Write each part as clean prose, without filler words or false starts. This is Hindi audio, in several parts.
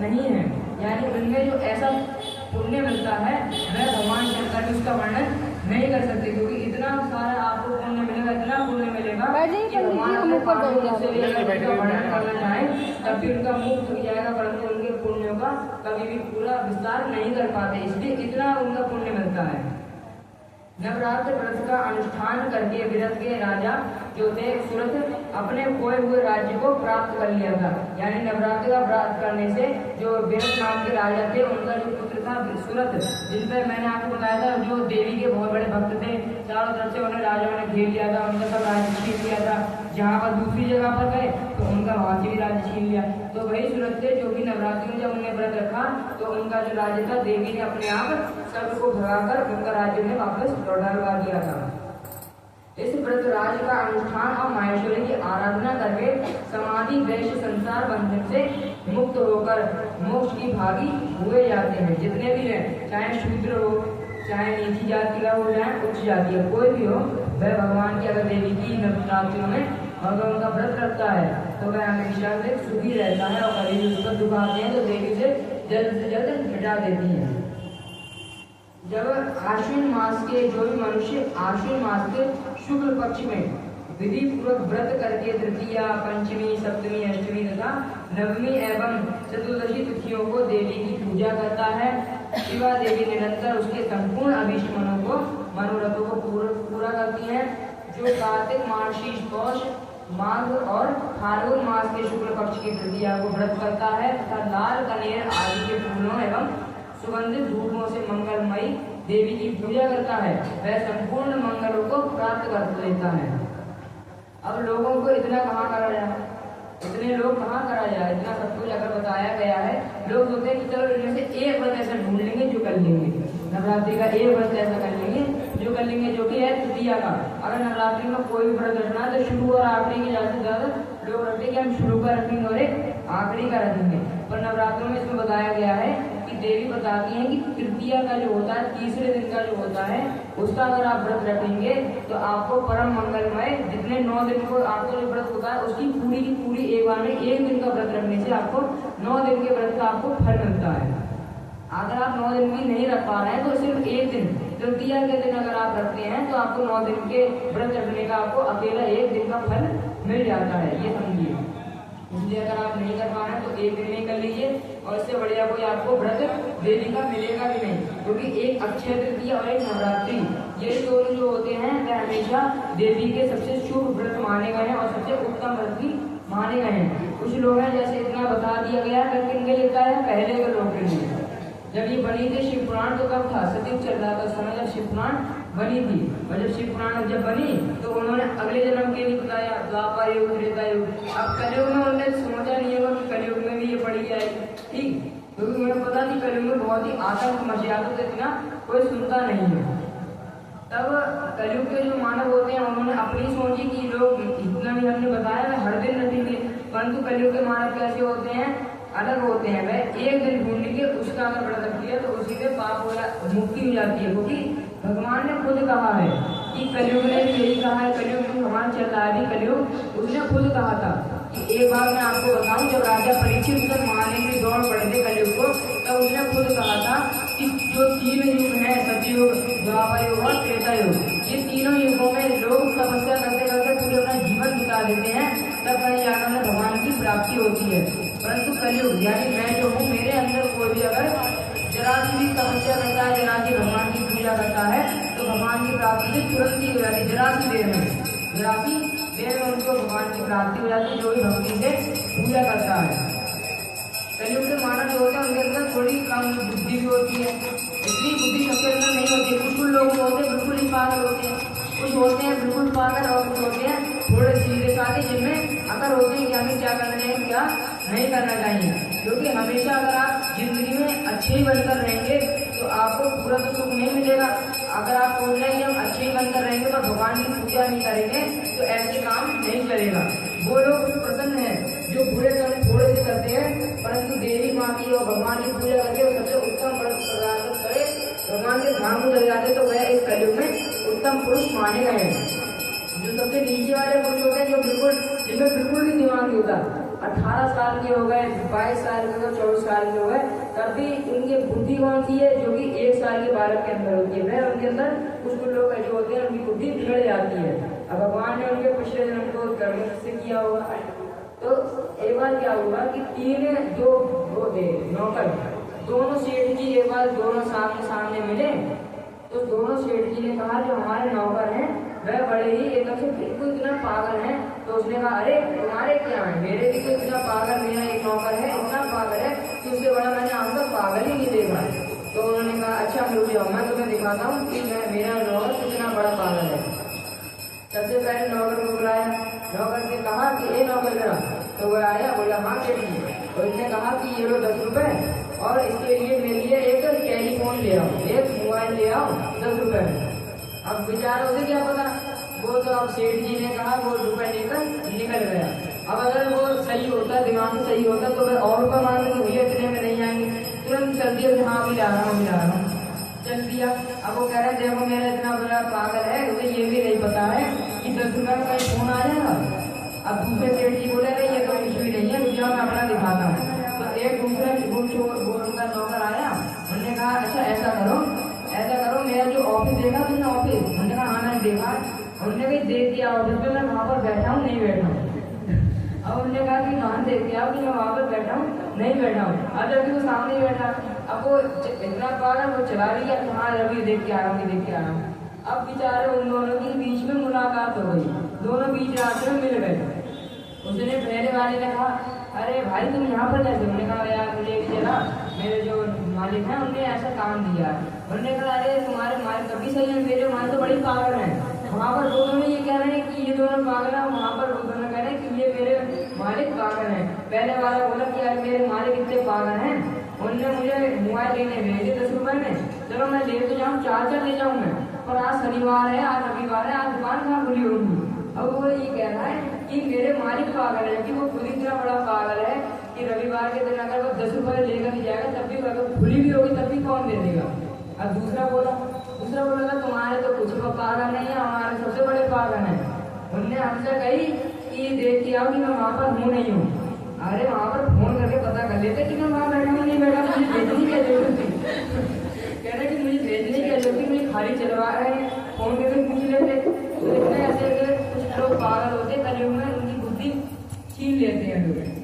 नहीं है। यानी उनमें जो ऐसा पुण्य मिलता है वह भगवान शंकर भी उसका वर्णन नहीं कर सकते, क्योंकि इतना सारा आपको पुण्य मिलेगा, इतना पुण्य मिलेगा कि भगवान अपने पापों से भी अगर उनका वर्णन करना चाहे तब भी उनका मुख थक जाएगा, परंतु उनके पुण्यों का कभी भी पूरा विस्तार नहीं कर पाते, इसलिए इतना उनका पुण्य मिलता है। नवरात्र व्रत का अनुष्ठान करके विरत के राजा जो थे सुरथ अपने खोए हुए राज्य को प्राप्त कर लिया था। यानी नवरात्र का व्रत करने से जो विरत नाम के राजा थे उनका जो पुत्र था सुरथ, जिन पर मैंने आपको बताया था जो देवी के बहुत बड़े भक्त थे, चारों तरफ से उन्हें राजाओं ने घेर लिया था, उनका सब राज्य छीन लिया था। जहाँ पर दूसरी जगह पर गए तो उनका वहां से भी राज्य छीन लिया। तो वही सुरथ थे जो कि नवरात्रि में जब उन्हें व्रत रखा तो उनका जो राज्य था देवी ने अपने आप सबको भगाकर उनका राज्य में वापस लौटा दिया था। इस व्रत राज्य का अनुष्ठान और माहेश्वरी की आराधना करके समाधि वैश्य संसार बंधन से मुक्त होकर मोक्ष की भागी हुए जाते हैं। जितने भी हैं, चाहे शूद्र हो, चाहे नीची जाति का हो, चाहे उच्च जाति का कोई भी हो, वह भगवान की अगर देवी की नवरात्रियों में अगर उनका व्रत रखता है तो वह हमेशा से सुखी रहता है, और कभी भी उसका दुख आते हैं तो देवी से जल्द मिटा देती है। जब आश्विन मास के जो भी मनुष्य आश्विन मास के शुक्ल पक्ष में विधि पूर्वक व्रत करके तृतीया, पंचमी, सप्तमी, अष्टमी तथा नवमी एवं चतुर्दशी तिथियों को देवी की पूजा करता है, शिवा देवी निरंतर उसके संपूर्ण अभीष्ट मनोरथों को पूरा करती है। जो कार्तिक, मार्गशीर्ष, पौष, माघ और फाल्गुन मास के शुक्ल पक्ष की तृतीया को व्रत करता है तथा लाल कनेर आदि के फूलों एवं सुगंधित धूपों से मंगलमयी देवी की पूजा करता है, वह संपूर्ण मंगलों को प्राप्त कर लेता है। अब लोगों को इतना कहाँ करा जाए, इतने लोग कहाँ करा जाए, इतना सब कुछ अगर बताया गया है, लोग सोचते हैं कि चलो इनमें से एक व्रत ऐसा ढूंढ लेंगे जो कर लेंगे, नवरात्रि का एक व्रत ऐसा कर लेंगे जो कर लेंगे, जो कि है तृतीया का। अगर नवरात्रि में कोई भी व्रत रखना है तो शुरू और आखिरी के ज्यादा से ज्यादा लोग रखते हैं कि हम शुरू का रखेंगे और एक आखिरी का रखेंगे, पर नवरात्रों में इसमें बताया गया है कि देवी बताती हैं कि तृतीया का जो होता है, तीसरे दिन का जो होता है, उसका अगर आप व्रत रखेंगे तो आपको परम मंगलमय जितने 9 दिन को आपको जो व्रत होता है उसकी पूरी की पूरी एक बार में एक दिन का व्रत रखने से आपको 9 दिन के व्रत का आपको फल मिलता है। अगर आप 9 दिन भी नहीं रख पा रहे हैं तो सिर्फ एक दिन तृतीया के दिन अगर आप रखते हैं तो आपको 9 दिन के व्रत रखने का आपको अकेला एक दिन का फल मिल जाता है, ये समझिए। इसलिए अगर आप नहीं कर पा रहे हैं तो एक दिन नहीं कर लीजिए, और इससे बढ़िया कोई आपको व्रत देवी का मिलेगा भी नहीं, क्योंकि एक अक्षय तृतीया और एक नवरात्रि ये दोनों जो होते हैं वह हमेशा देवी के सबसे शुभ व्रत माने गए हैं और सबसे उत्तम व्रत भी माने गए हैं। कुछ लोग हैं जैसे इतना बता दिया गया है किनके लिखा है, पहले के लोग के लिए। जब ये बनी थी शिव पुराण तो कब था, सतयुग चल रहा था उस समय जब शिव पुराण बनी थी, और जब शिव पुराण जब बनी तो उन्होंने अगले जन्म के लिए बताया, द्वापर युग, त्रेता युग। अब कलयुग में उन्होंने सोचा नहीं होगा कि कलयुग में भी ये पड़ी जाएगी, ठीक, क्योंकि उन्हें पता नहीं कलयुग में बहुत ही आतंक मच जाता तो इतना कोई सुनता नहीं है। तब कलयुग के जो मानव होते हैं उन्होंने अपनी सोची कि लोग इतना भी हमने बताया हर दिन रखेंगे, परंतु कलयुग के मानव कैसे होते हैं, अलग होते हैं। वह एक दिन ढूंढ के उसका अगर व्रत रख लिया तो उसी से पाप हो मुक्ति हो जाती है, क्योंकि भगवान ने खुद कहा है कि कलयुग ने भी यही कहा है, कलयुग में भगवान चल रहा है कलयुग, उसने खुद कहा था कि एक बार मैं आपको बताऊं, जब राजा परीक्षित तक मारने की दौड़ पड़ते कलयुग को, तब उसने खुद कहा था कि जो 3 युग है, सतयुग, द्वापर युग और त्रेता युग, ये तीनों युगों में लोग तपस्या करते करते पूरे अपना जीवन बिता देते हैं, तब कहीं जाकर उन्हें भगवान की प्राप्ति होती है। परंतु कलयुग यानी मैं जो हूँ, मेरे अंदर कोई भी अगर जरा सी भी तपस्या करता है, जरा सी भगवान की पूजा करता है तो भगवान की प्राप्ति से तुरंत ही हो जाती है, जरा सी देर में उनको भगवान की प्राप्ति हो जाती है, जो भी भक्ति से पूजा करता है। कलयुग के मानव जो होते हैं उनके अंदर थोड़ी कम बुद्धि भी होती है, इतनी बुद्धि सबके अंदर नहीं होती है। कुछ लोग होते हैं बिल्कुल ही पागल होते हैं, कुछ होते हैं बिल्कुल पागल, और कुछ होते हैं थोड़े सीधे साधे जिनमें अगर होते हैं कि हमें क्या करना चाहिए क्या नहीं करना चाहिए। क्योंकि हमेशा अगर आप जिंदगी में अच्छे ही बनकर रहेंगे तो आपको पूरा तो सुख नहीं मिलेगा। अगर आप सोच रहे हैं कि हम अच्छे ही बनकर रहेंगे पर भगवान की पूजा नहीं करेंगे तो ऐसे काम नहीं चलेगा। वो लोग प्रसन्न है जो बुरे कर्म थोड़े से करते हैं, परंतु देवी माँ की और भगवान की पूजा करके वो सबसे उत्तम व्रत प्रदान करे, भगवान के धाम में चले जाते तो वह इस कलयुग में उत्तम पुरुष माने गए हैं। जो सबसे नीचे वाले पुरुष होते हैं, जो बिल्कुल जिनमें बिल्कुल भी दिमाग नहीं होता, 18 साल के हो गए, 22 साल के हो गए, 24 साल के हो गए, तब भी उनकी बुद्धि कौन सी है, जो कि 1 साल के बालक के अंदर होती है। वह उनके अंदर कुछ लोग जो होते हैं उनकी बुद्धि बिगड़ जाती है। अब भगवान ने उनके पिछले जन्म को कर्म से किया होगा। तो एक बार क्या हुआ कि 3 जो वो थे नौकर, दोनों सेठ जी एक बार दोनों सामने सामने मिले। तो दोनों सेठ जी ने कहा जो हमारे नौकर हैं वह बड़े ही एकदम से बिल्कुल इतना पागल है। तो उसने कहा अरे तुम्हारे क्या है, मेरे भी तो इतना पागल, मेरा एक नौकर है इतना पागल है कि उससे बड़ा मैंने आज तक पागल ही नहीं देखा। तो उन्होंने कहा अच्छा रुक जाओ, मैं तुम्हें दिखाता हूँ कि मेरा नौकर कितना बड़ा पागल है। सबसे पहले नौकर को बुलाया, नौकर ने कहा कि ए नौकर जरा, तो वह आया, बोला हाँ सेठ जी। तो इसने कहा कि ये लो 10 रुपए और इसके लिए मेरे लिए एक टेलीफोन ले आओ, एक मोबाइल ले आओ 10 रुपए में। अब बेचारा उसे क्या पता, वो तो अब सेठ जी ने कहा वो रुपए लेकर निकल गया। अब अगर वो सही होता, दिमाग में सही होता, तो वह और रुपये मांगे तो भैया इतने में नहीं आएंगे, तुरंत चल दिया, हाँ भी ला रहा हूँ चल दिया। अब वो कह रहे देखो मेरा इतना बड़ा पागल है, उसे ये भी नहीं पता है कि 10 रुपये में कहीं फोन आ जाएगा। अब दूसरे सेठ जी बोले नहीं ये तो कुछ भी नहीं है, रुक जाओ मैं अपना दिखाता हूँ। तो एक दूसरा उनका नौकर आया, उन्होंने कहा अच्छा ऐसा करो मेरा जो ऑफिस देखा तुमने ऑफिस, उन्होंने कहा हाँ मैंने देखा। उन्होंने भी देख दिया ऑफिस में मैं वहाँ पर बैठा हूँ नहीं बैठा हूँ। अब उन्होंने कहा कि कहाँ देख दिया कि मैं वहाँ पर बैठा हूँ नहीं बैठा हूँ। अब जबकि वो सामने ही बैठा। अब वो इतना पागल वो चला रही है हाँ रवि देख के आ रहा हूँ देख के आ रहा हूँ। अब बेचारे उन दोनों के बीच में मुलाकात हो गई, दोनों बीच रास्ते में मिल गए। उसने पहले वाले ने कहा अरे भाई तुम यहाँ पर कैसे, उन्होंने कहा यार मुझे भी चला, मेरे जो मालिक हैं उन्होंने ऐसा काम दिया। उन्होंने कहा अरे तुम्हारे मालिक कभी सही है, मेरे मालिक तो बड़ी पागल हैं। वहाँ पर दोनों ये कह रहे हैं कि ये दोनों पागल हैं, वहाँ पर दोनों कह रहे हैं कि ये मेरे मालिक पागल हैं। पहले वाला बोला कि यार मेरे मालिक इतने पागल हैं, उनने मुझे मोबाइल लेने भेजे 10 रुपए में, चलो मैं ले तो जाऊँ, चार्जर ले जाऊँ मैं, पर आज शनिवार है, आज रविवार है, आज दुकान कहाँ खुली होगी। अब वो ये कह रहा है कि मेरे मालिक पागल है, कि वो खुद इतना बड़ा पागल है कि रविवार के दिन अगर वो 10 रुपए लेकर नहीं जाएगा तब भी अगर खुली भी होगी तब भी कौन दे देगा। अब दूसरा बोला था तुम्हारे तो कुछ पागल नहीं है, हमारे सबसे बड़े पागल हैं। उनने हमसे कही कि देख के आओ कि मैं वहाँ पर हूँ नहीं हूँ। अरे वहाँ पर फोन करके पता कर लेते कि मैं वहाँ बैठा हूँ नहीं बैठा, मुझे भेजने की जरूरत थी। कह रहे कि मुझे भेजने की जरूरत थी, मुझे खाली चलवा रहे हैं, फोन करके पूछ लेते। तो इतने ऐसे कुछ लोग पागल होते कलयुग में, उनकी बुद्धि छीन लेते हैं लोग।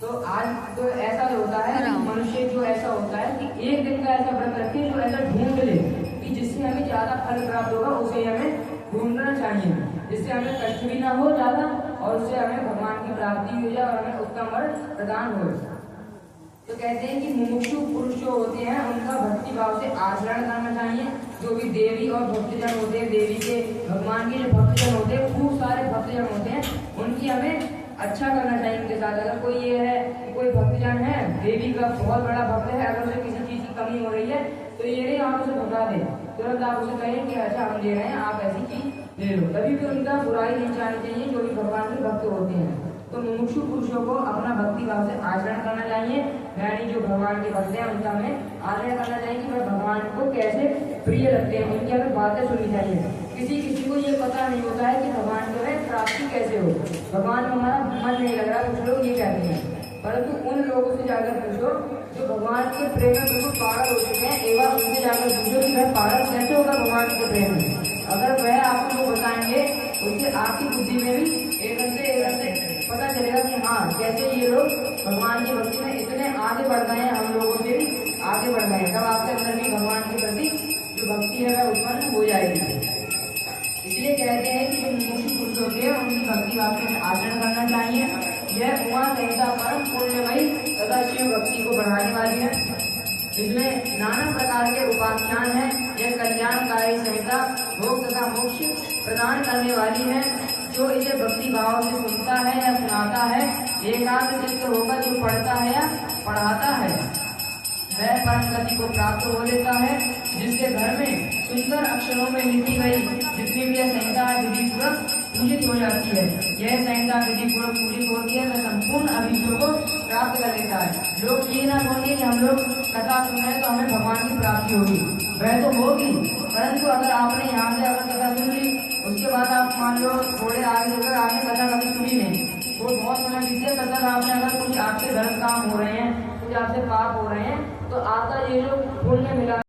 तो आज तो ऐसा होता है मनुष्य जो ऐसा होता है कि एक दिन का ऐसा व्रत रखे जो ऐसा ढूंढ ले कि जिससे हमें ज्यादा फल प्राप्त होगा, उसे हमें ढूंढना चाहिए, जिससे हमें कष्ट भी ना हो ज्यादा और उससे हमें भगवान की प्राप्ति हो जाए और हमें उत्तम वर प्रदान हो। तो कहते हैं कि मुमुक्षु पुरुष जो होते हैं उनका भक्ति भाव से आचरण करना चाहिए। जो भी देवी और भक्तजन होते हैं, देवी के भगवान के जो भक्तजन होते हैं, खूब सारे भक्तजन होते हैं, उनकी हमें अच्छा करना चाहिए उनके साथ। अगर कोई ये है कि कोई भक्तजन है देवी का बहुत बड़ा भक्त है, अगर उसे किसी चीज की कमी हो रही है तो ये नहीं आप उसे भगा दे, तुरंत आप उसे कहें कि अच्छा हम दे रहे हैं आप ऐसी चीज ले लो। कभी भी उनका बुराई नहीं चाहनी चाहिए जो भी भगवान के भक्त होते हैं। तो मुमुक्षु पुरुषों को अपना भक्ति भाव से आचरण करना चाहिए, यानी जो भगवान के भक्त हैं उनका हमें आचरण करना चाहिए कि वह भगवान को कैसे प्रिय लगते हैं, उनकी हमें बातें सुननी चाहिए। किसी को ये पता नहीं होता है कि भगवान जो है प्राप्ति कैसे हो, भगवान को हमारा मन नहीं लग रहा, कुछ लोग ये कहते हैं। परंतु उन लोगों से जाकर पूछो जो भगवान के प्रेम में बिल्कुल पागल हो चुके हैं, एक बार उनसे जाकर पूछो कि वह पागल कैसे होगा भगवान के प्रेम में। अगर वह आपको बताएंगे उससे आपकी बुद्धि में भी एकदम से पता चलेगा कि हाँ कैसे ये लोग भगवान की भक्ति में इतने आगे बढ़ गए हैं, हम लोगों से भी आगे बढ़ गए हैं। तब आपके अंदर भी भगवान के प्रति जो भक्ति है वह उत्पन्न हो जाएगी। इसलिए कहते हैं कि जो मुमुक्षु पुरुष होते हैं उनकी भक्ति भाव में आचरण करना चाहिए। यह उमा संहिता परम पुण्यमयी तथा शिव भक्ति को बढ़ाने वाली है। इसमें नाना प्रकार के उपाख्यान है। यह कल्याणकारी संहिता भोग तथा मोक्ष प्रदान करने वाली है। जो इसे भक्ति भाव से सुनता है या सुनाता है, एकाग्र चित्त होकर जो पढ़ता है या पढ़ाता है, वह परम गति को प्राप्त हो लेता है। जिसके घर में सुंदर अक्षरों में लिखी गई जितनी भी यह संहिता विधि पूर्वक पूजित हो जाती है, यह संहिता विधि पूर्वक पूजित होती है तो संपूर्ण अभिष्टों को प्राप्त कर लेता है। लोग ये ना बोलिए कि हम लोग कथा सुन रहे हैं तो हमें भगवान की प्राप्ति होगी, वह तो होगी, परंतु अगर आपने यहाँ से अगर कथा सुन ली उसके बाद आप मान लो थोड़े आगे होकर आपने कथा कभी सुनी नहीं, वो बहुत मना कीजिए। मतलब आपने अगर कुछ आपके गलत काम हो रहे हैं, कुछ आपसे पाप हो रहे हैं, तो आपका ये जो पुण्य मिला